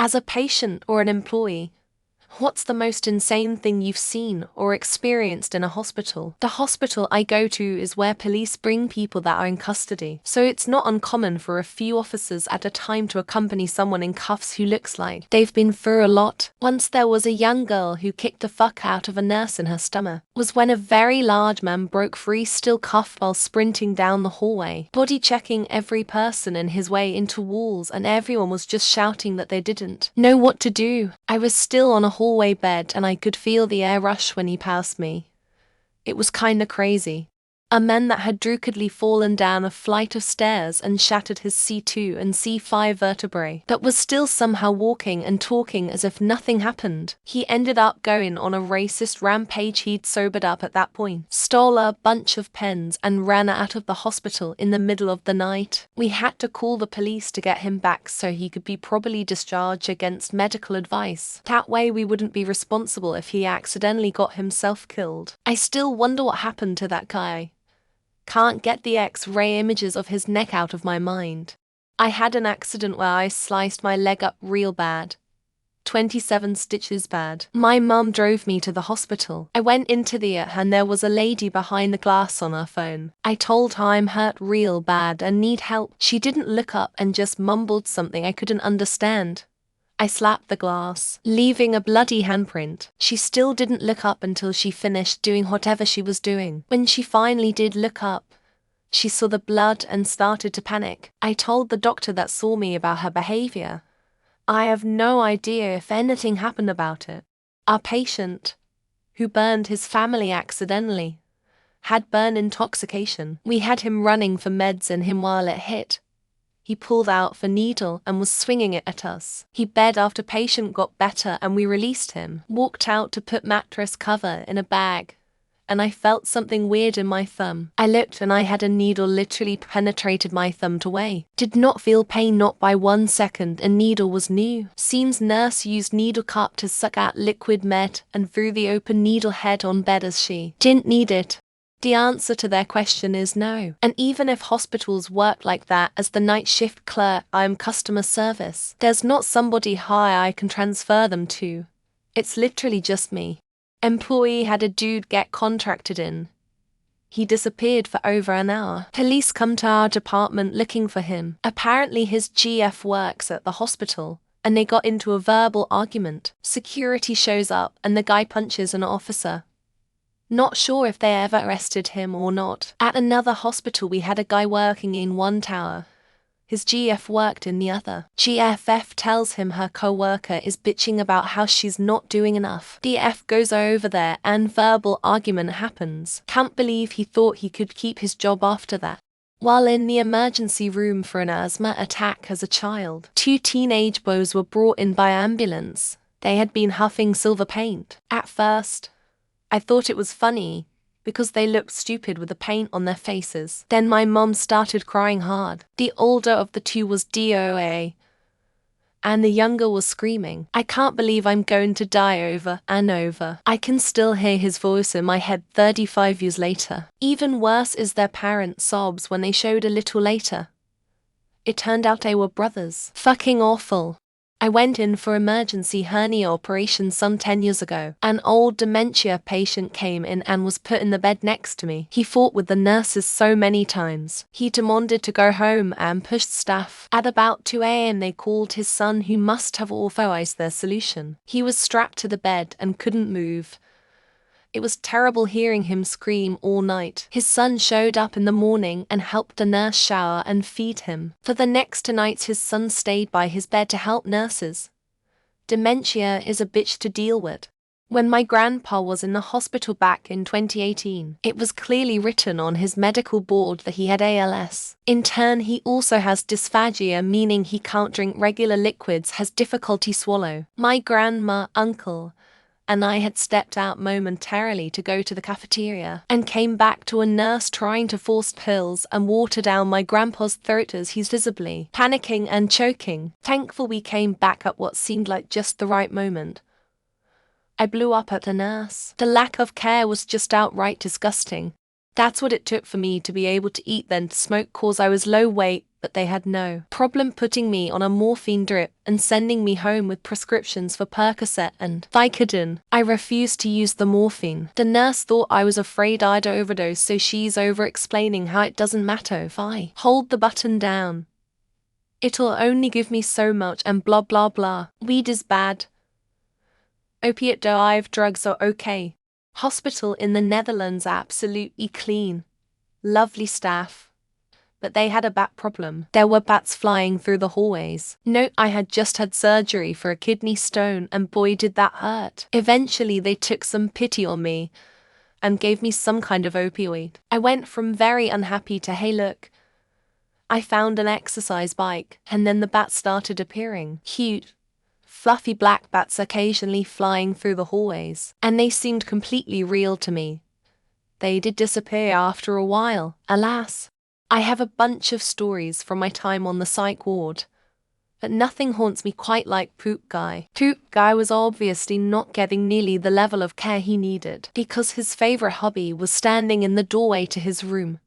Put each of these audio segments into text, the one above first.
As a patient or an employee, what's the most insane thing you've seen or experienced in a hospital? The hospital I go to is where police bring people that are in custody, so it's not uncommon for a few officers at a time to accompany someone in cuffs who looks like they've been through a lot. Once there was a young girl who kicked the fuck out of a nurse in her stomach. Was when a very large man broke free, still cuffed, while sprinting down the hallway, body checking every person in his way into walls, and everyone was just shouting that they didn't know what to do. I was still on a hallway bed and I could feel the air rush when he passed me. It was kinda crazy. A man that had drookedly fallen down a flight of stairs and shattered his C2 and C5 vertebrae, but was still somehow walking and talking as if nothing happened. He ended up going on a racist rampage. He'd sobered up at that point, stole a bunch of pens and ran out of the hospital in the middle of the night. We had to call the police to get him back so he could be properly discharged against medical advice. That way we wouldn't be responsible if he accidentally got himself killed. I still wonder what happened to that guy. Can't get the X-ray images of his neck out of my mind. I had an accident where I sliced my leg up real bad. 27 stitches bad. My mum drove me to the hospital. I went into and there was a lady behind the glass on her phone. I told her I'm hurt real bad and need help. She didn't look up and just mumbled something I couldn't understand. I slapped the glass, leaving a bloody handprint. She still didn't look up until she finished doing whatever she was doing. When she finally did look up, she saw the blood and started to panic. I told the doctor that saw me about her behavior. I have no idea if anything happened about it. Our patient, who burned his family accidentally, had burn intoxication. We had him running for meds in him while it hit. He pulled out the needle and was swinging it at us. He begged after patient got better and we released him. Walked out to put mattress cover in a bag, and I felt something weird in my thumb. I looked and I had a needle literally penetrated my thumb away. Did not feel pain, not by 1 second, and needle was new. Seems nurse used needle cup to suck out liquid med and threw the open needle head on bed as she didn't need it. The answer to their question is no. And even if hospitals work like that, as the night shift clerk, I am customer service. There's not somebody high I can transfer them to. It's literally just me. Employee had a dude get contracted in. He disappeared for over an hour. Police come to our department looking for him. Apparently his GF works at the hospital, and they got into a verbal argument. Security shows up and the guy punches an officer. Not sure if they ever arrested him or not. At another hospital we had a guy working in one tower. His GF worked in the other. GFF tells him her co-worker is bitching about how she's not doing enough. DF goes over there and verbal argument happens. Can't believe he thought he could keep his job after that. While in the emergency room for an asthma attack as a child, 2 teenage boys were brought in by ambulance. They had been huffing silver paint. At first, I thought it was funny, because they looked stupid with the paint on their faces. Then my mom started crying hard. The older of the 2 was DOA, and the younger was screaming, "I can't believe I'm going to die over and over." I can still hear his voice in my head 35 years later. Even worse is their parents' sobs when they showed a little later. It turned out they were brothers. Fucking awful. I went in for emergency hernia operation some 10 years ago. An old dementia patient came in and was put in the bed next to me. He fought with the nurses so many times. He demanded to go home and pushed staff. At about 2 a.m. they called his son, who must have authorized their solution. He was strapped to the bed and couldn't move. It was terrible hearing him scream all night. His son showed up in the morning and helped the nurse shower and feed him. For the next 2 nights his son stayed by his bed to help nurses. Dementia is a bitch to deal with. When my grandpa was in the hospital back in 2018, it was clearly written on his medical board that he had ALS. In turn, he also has dysphagia, meaning he can't drink regular liquids, has difficulty swallow. My grandma, uncle, and I had stepped out momentarily to go to the cafeteria and came back to a nurse trying to force pills and water down my grandpa's throat as he's visibly panicking and choking. Thankful we came back at what seemed like just the right moment. I blew up at the nurse. The lack of care was just outright disgusting. That's what it took for me to be able to eat then to smoke, cause I was low weight, but they had no problem putting me on a morphine drip and sending me home with prescriptions for Percocet and Vicodin. I refused to use the morphine. The nurse thought I was afraid I'd overdose, so she's over-explaining how it doesn't matter if I hold the button down. It'll only give me so much and blah blah blah. Weed is bad. Opiate-derived drugs are okay. Hospital in the Netherlands absolutely clean. Lovely staff. But they had a bat problem. There were bats flying through the hallways. Note, I had just had surgery for a kidney stone and boy did that hurt. Eventually they took some pity on me and gave me some kind of opioid. I went from very unhappy to, hey look, I found an exercise bike, and then the bats started appearing. Cute, fluffy black bats occasionally flying through the hallways, and they seemed completely real to me. They did disappear after a while, alas. I have a bunch of stories from my time on the psych ward, but nothing haunts me quite like Poop Guy. Poop Guy was obviously not getting nearly the level of care he needed, because his favorite hobby was standing in the doorway to his room,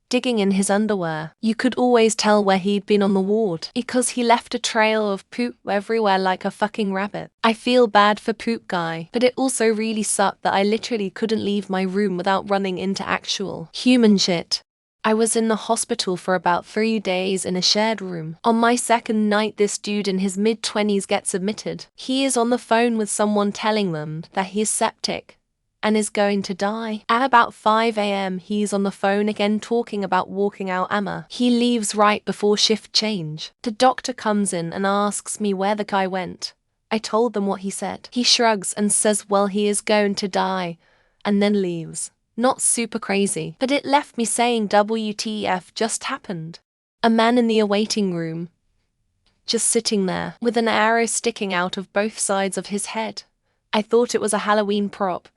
digging in his underwear. You could always tell where he'd been on the ward, because he left a trail of poop everywhere like a fucking rabbit. I feel bad for Poop Guy, but it also really sucked that I literally couldn't leave my room without running into actual human shit. I was in the hospital for about 3 days in a shared room. On my second night, this dude in his mid-20s gets admitted. He is on the phone with someone telling them that he is septic and is going to die. At about 5 a.m, he's on the phone again talking about walking out AMA. He leaves right before shift change. The doctor comes in and asks me where the guy went. I told them what he said. He shrugs and says, well, he is going to die, and then leaves. Not super crazy, but it left me saying WTF just happened. A man in the awaiting room, just sitting there, with an arrow sticking out of both sides of his head. I thought it was a Halloween prop.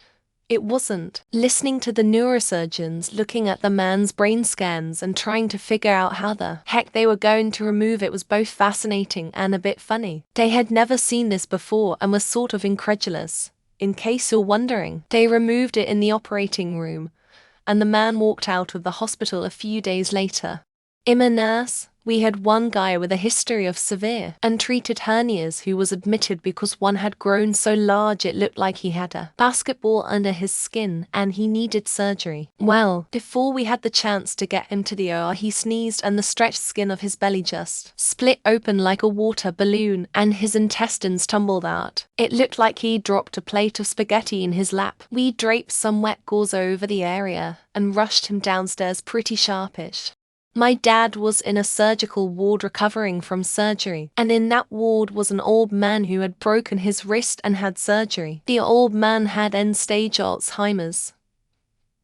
It wasn't. Listening to the neurosurgeons looking at the man's brain scans and trying to figure out how the heck they were going to remove it was both fascinating and a bit funny. They had never seen this before and were sort of incredulous. In case you're wondering, they removed it in the operating room, and the man walked out of the hospital a few days later. I'm a nurse. We had one guy with a history of severe, untreated hernias who was admitted because one had grown so large it looked like he had a basketball under his skin and he needed surgery. Well, before we had the chance to get him to the OR, he sneezed and the stretched skin of his belly just split open like a water balloon and his intestines tumbled out. It looked like he dropped a plate of spaghetti in his lap. We draped some wet gauze over the area and rushed him downstairs pretty sharpish. My dad was in a surgical ward recovering from surgery, and in that ward was an old man who had broken his wrist and had surgery. The old man had end-stage Alzheimer's,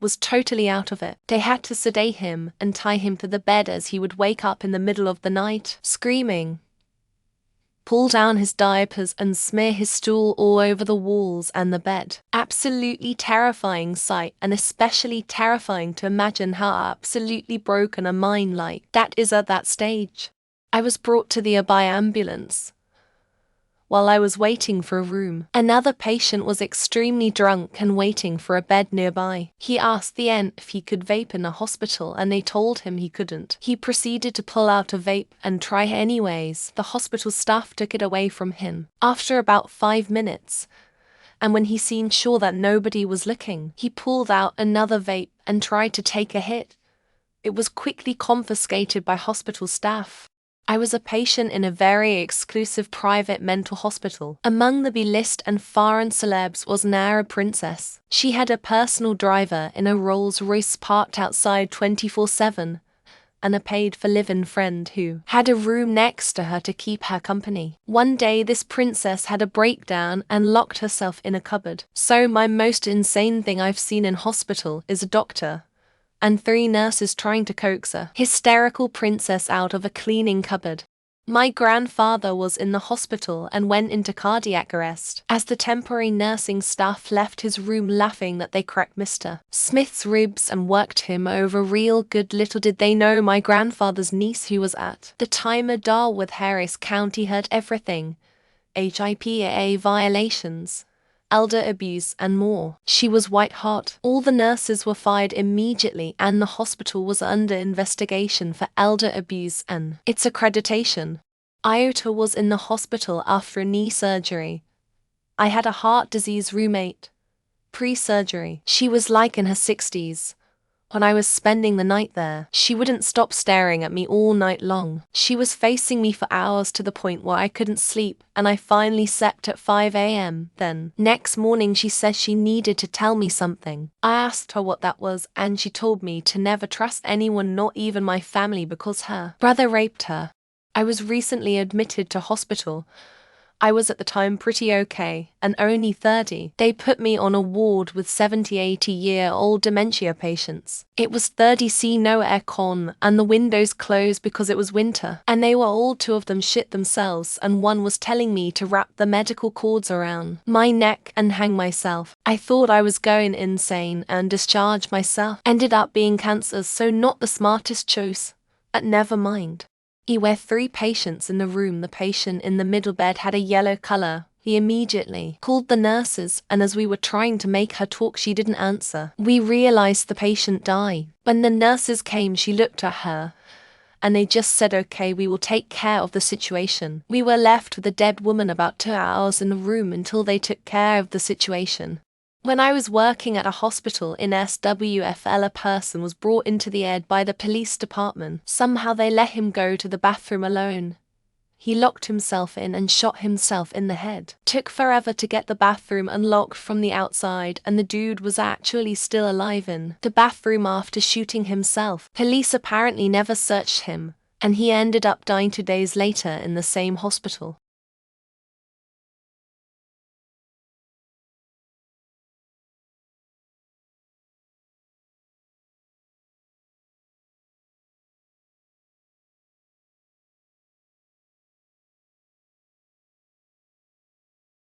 was totally out of it. They had to sedate him and tie him to the bed as he would wake up in the middle of the night, screaming, pull down his diapers and smear his stool all over the walls and the bed. Absolutely terrifying sight, and especially terrifying to imagine how absolutely broken a mind like that is at that stage. I was brought to the OR by ambulance. While I was waiting for a room, another patient was extremely drunk and waiting for a bed nearby. He asked the N if he could vape in a hospital and they told him he couldn't. He proceeded to pull out a vape and try anyways. The hospital staff took it away from him. After about 5 minutes, and when he seemed sure that nobody was looking, he pulled out another vape and tried to take a hit. It was quickly confiscated by hospital staff. I was a patient in a very exclusive private mental hospital. Among the B-list and foreign celebs was an Arab princess. She had a personal driver in a Rolls-Royce parked outside 24/7, and a paid-for-living friend who had a room next to her to keep her company. One day this princess had a breakdown and locked herself in a cupboard. So my most insane thing I've seen in hospital is a doctor and 3 nurses trying to coax a hysterical princess out of a cleaning cupboard. My grandfather was in the hospital and went into cardiac arrest as the temporary nursing staff left his room laughing that they cracked Mr. Smith's ribs and worked him over real good. Little did they know my grandfather's niece, who was at the time a doll with Harris County, heard everything. HIPAA violations elder abuse, and more. She was white hot. All the nurses were fired immediately, and the hospital was under investigation for elder abuse and its accreditation. Iota was in the hospital after a knee surgery. I had a heart disease roommate. Pre-surgery, she was like in her 60s. When I was spending the night there, she wouldn't stop staring at me all night long. She was facing me for hours to the point where I couldn't sleep, and I finally slept at 5 a.m. Then, next morning she says she needed to tell me something. I asked her what that was, and she told me to never trust anyone, not even my family, because her brother raped her. I was recently admitted to hospital. I was at the time pretty okay, and only 30. They put me on a ward with 70-80-year-old dementia patients. It was 30°C, no aircon, and the windows closed because it was winter. And they were all, 2 of them shit themselves, and one was telling me to wrap the medical cords around my neck and hang myself. I thought I was going insane and discharged myself. Ended up being cancer, so not the smartest choice. But never mind. There were 3 patients in the room. The patient in the middle bed had a yellow color. He immediately called the nurses, and as we were trying to make her talk, she didn't answer. We realized the patient died. When the nurses came, she looked at her, and they just said, "Okay, we will take care of the situation." We were left with a dead woman about 2 hours in the room until they took care of the situation. When I was working at a hospital in SWFL, a person was brought into the ed by the police department. Somehow they let him go to the bathroom alone. He locked himself in and shot himself in the head. Took forever to get the bathroom unlocked from the outside, and the dude was actually still alive in the bathroom after shooting himself. Police apparently never searched him, and he ended up dying 2 days later in the same hospital.